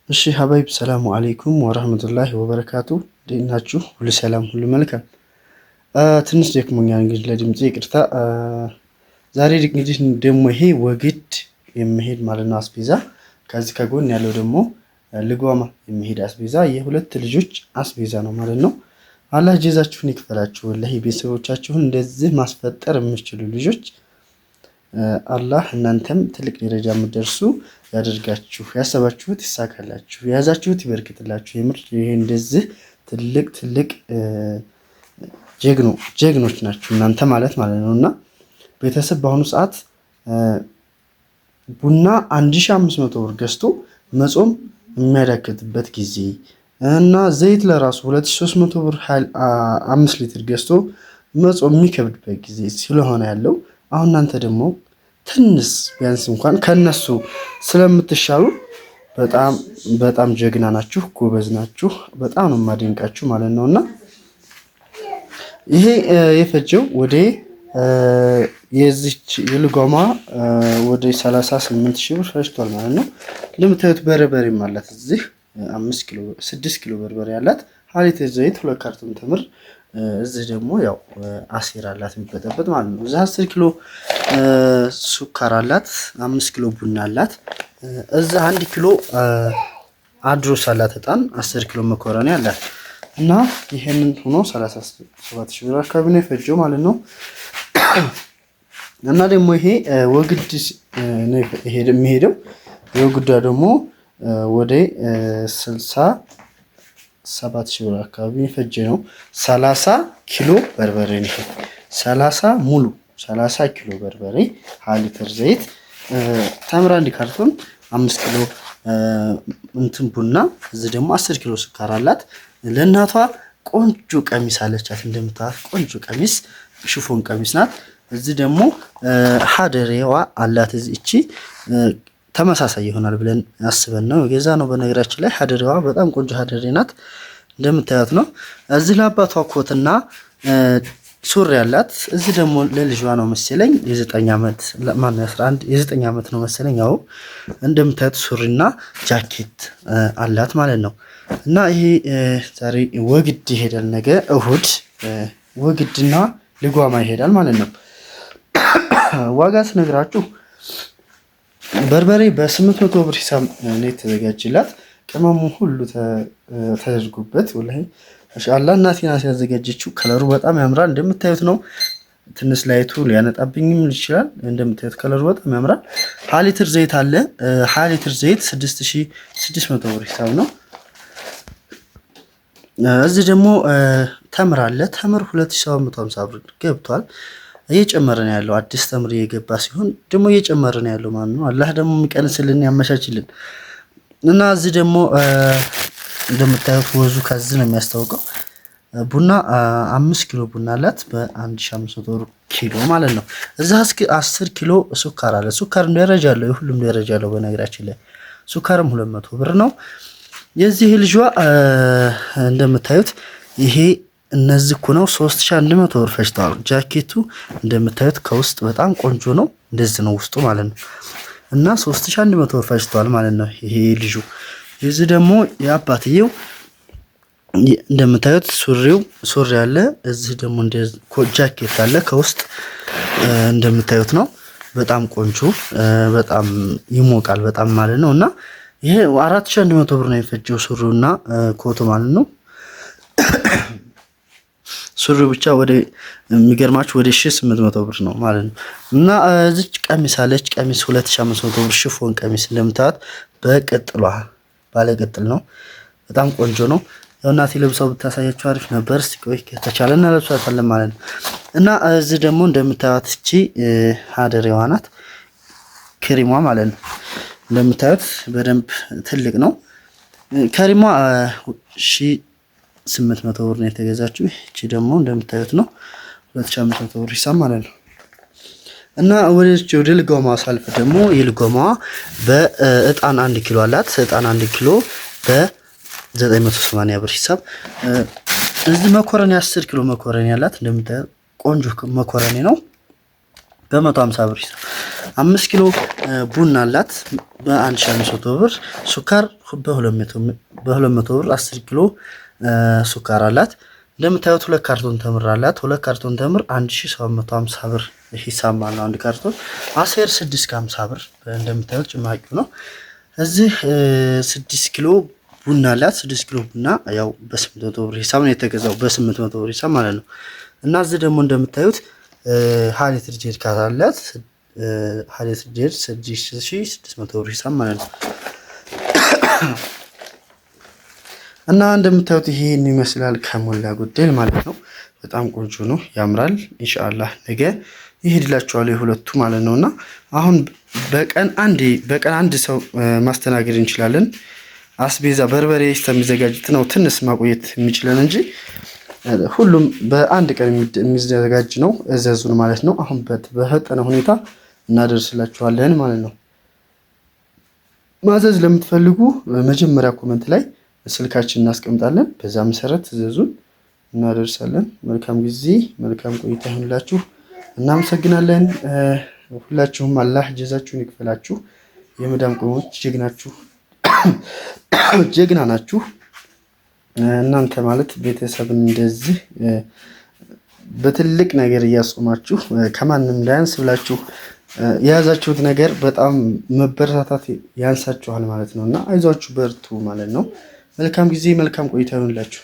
እሺ ሀባይብ ሰላሙ አለይኩም ወራህመቱላሂ ወበረካቱ። እንዴት ናችሁ? ሁሉ ሰላም፣ ሁሉ መልካም። ትንሽ ደክሞኛል እንግዲህ ለድምጽ ይቅርታ። ዛሬ እንግዲህ ደግሞ ይሄ ወግድ የሚሄድ ማለት ነው አስቤዛ፣ ከዚህ ከጎን ያለው ደግሞ ልጓማ የሚሄድ አስቤዛ የሁለት ልጆች አስቤዛ ነው ማለት ነው። አላህ ጀዛችሁን ይክፈላችሁ። ወላሂ ቤተሰቦቻችሁን እንደዚህ ማስፈጠር የምትችሉ ልጆች አላህ እናንተም ትልቅ ደረጃ የምትደርሱ ያደርጋችሁ፣ ያሰባችሁት ይሳካላችሁ፣ የያዛችሁት ይበርክትላችሁ። የምር ይሄ እንደዚህ ትልቅ ጀግኖች ናችሁ እናንተ ማለት ነውና ቤተሰብ በአሁኑ ሰዓት ቡና 1500 ብር ገዝቶ መጾም የሚያዳክትበት ጊዜ እና ዘይት ለራሱ 2300 ብር 5 ሊትር ገዝቶ መጾም የሚከብድበት ጊዜ ስለሆነ ያለው አሁን እናንተ ደግሞ ትንሽ ቢያንስ እንኳን ከነሱ ስለምትሻሉ በጣም ጀግና ናችሁ፣ ጎበዝ ናችሁ። በጣም ነው የማደንቃችሁ ማለት ነውና ይሄ የፈጀው ወደ የዚች የልጓማ ወደ 38 ሺህ ብር ፈጅቷል ማለት ነው። ለምታዩት በርበሬም አላት እዚህ 6 ኪሎ በርበሬ አላት። ሀሊት ዘይት 2 ካርቶን ተምር እዚህ ደግሞ ያው አሲር አላት የሚበጠበጥ ማለት ነው። እዚህ 10 ኪሎ ሱካር አላት፣ 5 ኪሎ ቡና አላት። እዚህ 1 ኪሎ አድሮስ አላት እጣን፣ 10 ኪሎ መኮረኒ አላት እና ይሄንን ሆኖ 37 ሺህ ብር አካባቢ ነው የፈጀው ማለት ነው። እና ደግሞ ይሄ ወግድ ነው የሚሄደው። የወግዳ ደግሞ ወደ 67 ሺህ ብር አካባቢ የፈጀ ነው። 30 ኪሎ በርበሬ ነው። 30 ኪሎ በርበሬ፣ 1 ሊትር ዘይት፣ ተምር 1 ካርቶን፣ 5 ኪሎ እንትን ቡና፣ እዚህ ደግሞ 10 ኪሎ ስኳር አላት። ለእናቷ ቆንጆ ቀሚስ አለቻት፣ እንደምታዩት ቆንጆ ቀሚስ ሽፎን ቀሚስ ናት። እዚህ ደግሞ ሀደሬዋ አላት። እቺ ተመሳሳይ ይሆናል ብለን አስበን ነው የገዛ ነው። በነገራችን ላይ ሀደሬዋ በጣም ቆንጆ ሀደሬ ናት፣ እንደምታዩት ነው። እዚህ ለአባቷ ኮትና ሱሪ ያላት። እዚህ ደግሞ ለልጇ ነው መሰለኝ የ9 ዓመት ማነው 11 የ9 ዓመት ነው መሰለኝ። ያው እንደምታዩት ሱሪና ጃኬት አላት ማለት ነው። እና ይሄ ዛሬ ወግድ ይሄዳል፣ ነገ እሁድ ወግድና ልጓማ ይሄዳል ማለት ነው። ዋጋ ስነግራችሁ በርበሬ በ800 ብር ሂሳብ ነው የተዘጋጀላት። ቅመሙ ሁሉ ተደርጎበት ወላሂ ማሻአላ እናቴ ናት ያዘጋጀችው። ከለሩ በጣም ያምራል፣ እንደምታዩት ነው። ትንሽ ላይቱ ሊያነጣብኝም ይችላል። እንደምታዩት ከለሩ በጣም ያምራል። 1 ሊትር ዘይት አለ። 1 ሊትር ዘይት 6600 ብር ሂሳብ ነው። እዚህ ደግሞ ተምር አለ። ተምር 2750 ብር ገብቷል። እየጨመረ ነው ያለው። አዲስ ተምር እየገባ ሲሆን ደግሞ እየጨመረ ነው ያለው ማለት ነው። አላህ ደግሞ የሚቀንስልን ያመቻችልን። እና እዚህ ደግሞ እንደምታዩት ወዙ ከዚህ ነው የሚያስታውቀው። ቡና 5 ኪሎ ቡና አላት በ1500 ብር ኪሎ ማለት ነው። እዛ 10 ኪሎ ሱካር አለ። ሱካር ደረጃ አለው፣ የሁሉም ደረጃ አለው። በነገራችን ላይ ሱካርም 200 ብር ነው። የዚህ ልጇ እንደምታዩት ይሄ እነዚህ እኮ ነው 3100 ብር ፈጅተዋል። ጃኬቱ እንደምታዩት ከውስጥ በጣም ቆንጆ ነው፣ እንደዚህ ነው ውስጡ ማለት ነው። እና 3100 ብር ፈጅተዋል ማለት ነው ይሄ ልጁ። የዚህ ደግሞ የአባትየው እንደምታዩት ሱሪ አለ። እዚህ ደግሞ ጃኬት አለ ከውስጥ እንደምታዩት ነው። በጣም ቆንጆ፣ በጣም ይሞቃል በጣም ማለት ነው። እና ይሄ 4100 ብር ነው የፈጀው ሱሪውና ኮቱ ማለት ነው። ሱሪው ብቻ ወደ የሚገርማችሁ ወደ 1800 ብር ነው ማለት ነው። እና እዚች ቀሚስ አለች። ቀሚስ 2500 ብር ሽፎን ቀሚስ እንደምታዩት በቅጥሏ ባለቅጥል ነው። በጣም ቆንጆ ነው። ያው እናቴ ለብሳው ብታሳያችሁ አሪፍ ነበር። እስቲ ቆይ ከተቻለና ለብሳታለን ማለት ነው። እና እዚህ ደግሞ እንደምታዩት እቺ ሀደሬዋ ናት፣ ክሪሟ ማለት ነው። እንደምታዩት በደንብ ትልቅ ነው። ከሪሟ 1800 ብር ነው የተገዛችው። እቺ ደግሞ እንደምታዩት ነው 2500 ብር ሂሳብ ማለት ነው። እና ወደ ልጓማ ሳልፍ ደግሞ የልጓማዋ በእጣን 1 ኪሎ አላት። እጣን 1 ኪሎ በ980 ብር ሂሳብ። እዚህ መኮረኒ 10 ኪሎ መኮረኒ አላት። እንደምታዩት ቆንጆ መኮረኒ ነው። በ150 ብር ሂሳብ 5 ኪሎ ቡና አላት በ1500 ብር። ሱካር በ200 ብር 10 ኪሎ ሱካር አላት። እንደምታዩት 2 ካርቶን ተምር አላት። 2 ካርቶን ተምር 1750 ብር ሂሳብ ማለት ነው። አንድ ካርቶን አሴር 650 ብር እንደምታዩት ጭማቂው ነው። እዚህ 6 ኪሎ ቡና አላት። 6 ኪሎ ቡና ያው በ800 ብር ሂሳብ ነው የተገዛው፣ በ800 ብር ሂሳብ ማለት ነው። እና እዚህ ደግሞ እንደምታዩት ሀሊትር ጀሪካን አላት። ሀሊትር ጀር 6600 ብር ሂሳብ ማለት ነው። እና እንደምታዩት ይሄን ይመስላል ከሞላ ጎደል ማለት ነው። በጣም ቆንጆ ነው፣ ያምራል። ኢንሻአላህ ነገ ይሄድላችኋል የሁለቱ ማለት ነውና አሁን በቀን አንድ ሰው ማስተናገድ እንችላለን። አስቤዛ በርበሬ እስከሚዘጋጅት ነው ትንሽ ማቆየት የሚችለን እንጂ ሁሉም በአንድ ቀን የሚዘጋጅ ነው። እዘዙን ማለት ነው። አሁን በፈጠነ ሁኔታ እናደርስላችኋለን ማለት ነው። ማዘዝ ለምትፈልጉ መጀመሪያ ኮመንት ላይ ስልካችን እናስቀምጣለን። በዛ መሰረት እዘዙን፣ እናደርሳለን። መልካም ጊዜ፣ መልካም ቆይታ ይሁንላችሁ። እናመሰግናለን። ሁላችሁም አላህ ጀዛችሁን ይክፈላችሁ። የመዳም ቅመሞች ጀግና ናችሁ። እናንተ ማለት ቤተሰብን እንደዚህ በትልቅ ነገር እያስቆማችሁ ከማንም እንዳያንስ ብላችሁ የያዛችሁት ነገር በጣም መበረታታት ያንሳችኋል ማለት ነው እና አይዟችሁ በርቱ ማለት ነው። መልካም ጊዜ፣ መልካም ቆይታ ይሁንላችሁ።